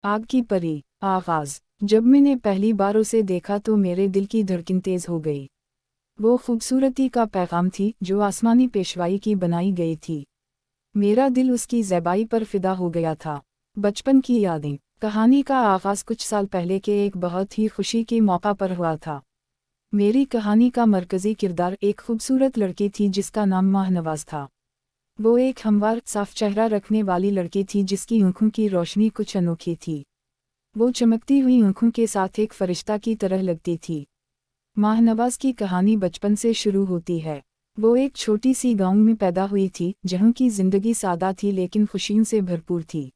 आग की परी। आगाज। जब मैंने पहली बार उसे देखा तो मेरे दिल की धड़कन तेज हो गई। वो खूबसूरती का पैगाम थी जो आसमानी पेशवाई की बनाई गई थी। मेरा दिल उसकी ज़ेबाई पर फिदा हो गया था। बचपन की यादें। कहानी का आगाज़ कुछ साल पहले के एक बहुत ही खुशी के मौका पर हुआ था। मेरी कहानी का मरकज़ी किरदार एक खूबसूरत लड़की थी जिसका नाम माहनवाज था। वो एक हमवार साफ चेहरा रखने वाली लड़की थी जिसकी आँखों की रोशनी कुछ अनोखी थी। वो चमकती हुई आँखों के साथ एक फरिश्ता की तरह लगती थी। माहनवाज की कहानी बचपन से शुरू होती है। वो एक छोटी सी गांव में पैदा हुई थी जहाँ की जिंदगी सादा थी लेकिन खुशियों से भरपूर थी।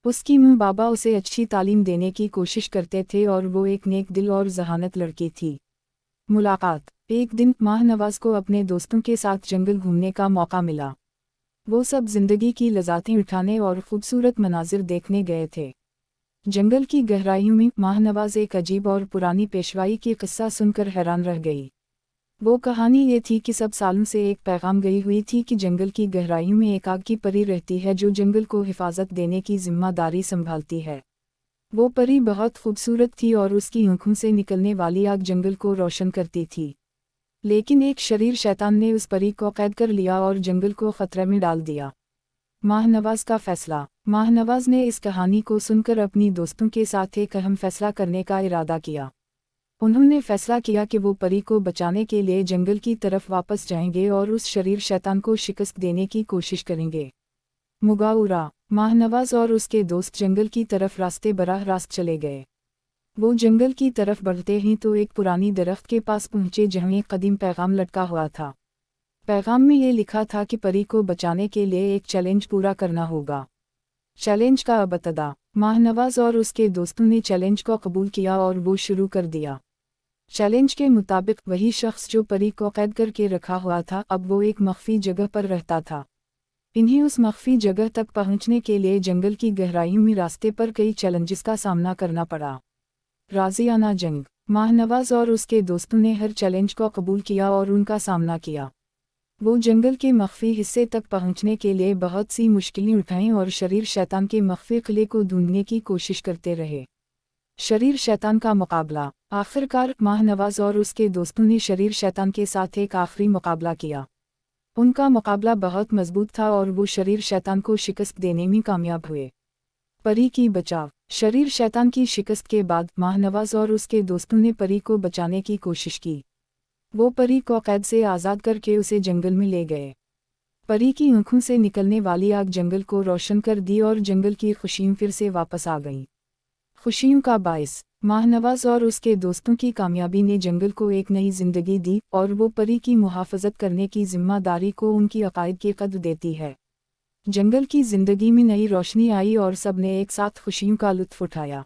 उसकी माँ बाबा उसे अच्छी तालीम देने की कोशिश करते थे और वो एक नेक दिल और जहानत लड़की थी। मुलाकात। एक दिन माहनवाज को अपने दोस्तों के साथ जंगल घूमने का मौका मिला। वो सब जिंदगी की लज़ातें उठाने और खूबसूरत मनाजिर देखने गए थे। जंगल की गहराइयों में माहनवाज एक अजीब और पुरानी पेशवाई की किस्सा सुनकर हैरान रह गई। वो कहानी ये थी कि सब सालों से एक पैगाम गई हुई थी कि जंगल की गहराइयों में एक आग की परी रहती है जो जंगल को हिफाजत देने की जिम्मेदारी संभालती है। वो परी बहुत खूबसूरत थी और उसकी आँखों से निकलने वाली आग जंगल को रोशन करती थी। लेकिन एक शरीर शैतान ने उस परी को कैद कर लिया और जंगल को खतरे में डाल दिया। माहनवाज का फैसला। माहनवाज ने इस कहानी को सुनकर अपनी दोस्तों के साथ एक अहम फैसला करने का इरादा किया। उन्होंने फैसला किया कि वो परी को बचाने के लिए जंगल की तरफ वापस जाएंगे और उस शरीर शैतान को शिकस्त देने की कोशिश करेंगे। मुगाउरा। माहनवाज और उसके दोस्त जंगल की तरफ रास्ते बराह रास्त चले गए। वो जंगल की तरफ बढ़ते ही तो एक पुरानी दरख्त के पास पहुंचे जहाँ एक कदीम पैगाम लटका हुआ था। पैगाम में ये लिखा था कि परी को बचाने के लिए एक चैलेंज पूरा करना होगा। चैलेंज का अबतदा। माहनवाज और उसके दोस्तों ने चैलेंज को कबूल किया और वो शुरू कर दिया। चैलेंज के मुताबिक वही शख्स जो परी को कैद करके रखा हुआ था अब वो एक मख्फी जगह पर रहता था। इन्हें उस मख्फी जगह तक पहुंचने के लिए जंगल की गहराइयों में रास्ते पर कई चैलेंजेस का सामना करना पड़ा। राजियाना जंग। माहनवाज और उसके दोस्तों ने हर चैलेंज को कबूल किया और उनका सामना किया। वो जंगल के मख्फी हिस्से तक पहुंचने के लिए बहुत सी मुश्किलें उठाईं और शरीर शैतान के मख्फी किले को ढूंढने की कोशिश करते रहे। शरीर शैतान का मुकाबला। आखिरकार माहनवाज और उसके दोस्तों ने शरीर शैतान के साथ एक आखिरी मुकाबला किया। उनका मुकाबला बहुत मजबूत था और वो शरीर शैतान को शिकस्त देने में कामयाब हुए। परी की बचाव। शरीर शैतान की शिकस्त के बाद माहनवाज और उसके दोस्तों ने परी को बचाने की कोशिश की। वो परी को कैद से आज़ाद करके उसे जंगल में ले गए। परी की आँखों से निकलने वाली आग जंगल को रोशन कर दी और जंगल की खुशियाँ फिर से वापस आ गईं। खुशियों का बायस। माहनवाज और उसके दोस्तों की कामयाबी ने जंगल को एक नई जिंदगी दी और वो परी की मुहाफ़ज़त करने की जिम्मेदारी को उनकी अकायद की कद्र देती है। जंगल की जिंदगी में नई रोशनी आई और सब ने एक साथ खुशियों का लुत्फ़ उठाया।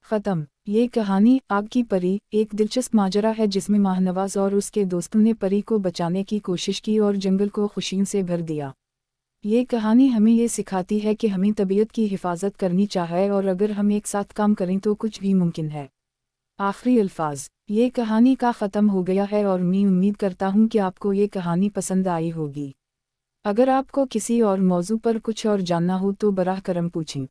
ख़त्म। ये कहानी आग की परी एक दिलचस्प माजरा है जिसमें माहनवाज और उसके दोस्तों ने परी को बचाने की कोशिश की और जंगल को खुशियों से भर दिया। ये कहानी हमें ये सिखाती है कि हमें तबीयत की हिफाजत करनी चाहिए और अगर हम एक साथ काम करें तो कुछ भी मुमकिन है। आखिरी अल्फाज। ये कहानी का ख़त्म हो गया है और मैं उम्मीद करता हूँ कि आपको ये कहानी पसंद आई होगी। अगर आपको किसी और मौजू पर कुछ और जानना हो तो बराह करम पूछें।